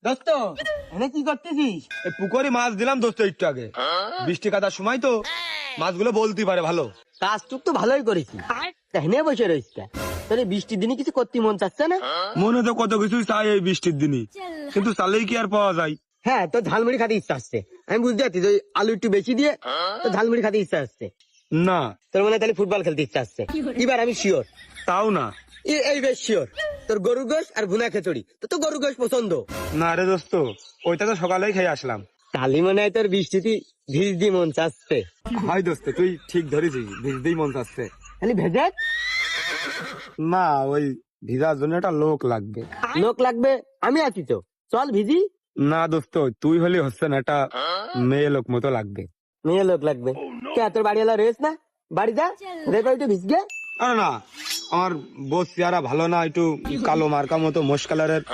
দোস্ত এনে কি করতেছিস? এই পুকুরে মাছ দিলাম দোস্ত একটু আগে, বৃষ্টি কাটার সময় তো মাছগুলো বলতে পারে ভালো। কাজটুক তো ভালোই করেছি, হেনে বসে রয়েছিস কেন? তোর এই বৃষ্টির দিনে কিছু করতে মন চাচ্ছে না? মনে তো কত কিছু চাই এই বৃষ্টির দিনই, কিন্তু চালেই কি আর পাওয়া যায়? হ্যাঁ, তোর ঝালমুড়ি খেতে ইচ্ছা আসছে, আমি বুঝতে পারছি। ওই আলু একটু বেশি দিয়ে তোর ঝালমুড়ি খেতে ইচ্ছা আসছে। না, তোর মনে হয় তাহলে ফুটবল খেলতে ইচ্ছা আসছে। এবার আমি শিওর, তাও না। এই বেশ শিওর, তোর গরুর গোশ আর ভুনা খেচড়ি। তো গরুর গোশ পছন্দ। না রে দোস্ত, ওইটা তো সকালেই খেয়ে আসলাম। তাহলে মনে হয় তোর বৃষ্টিতে ভিজ দিয়ে মন চাচ্ছে। হয় দোস্ত, তুই ঠিক ধরেছিস, ভিজতেই মন চাচ্ছে। খালি ভেজে না, ওই ভিজার জন্য একটা লোক লাগবে। লোক লাগবে, আমি আছি তো, চল ভিজি। না দোস্ত, তুই হলে হচ্ছে না, একটা মেয়ে লোক মতো লাগবে। মেয়ে লোক লাগবে কে? তোর বাড়িওয়ালা রয়েছ না? বাড়ি যা, রে বাড়িতে ভিজগে। আরে না, আমার বস চেহারা ভালো না, একটু কালো মার্কা মতো মোষ কালারের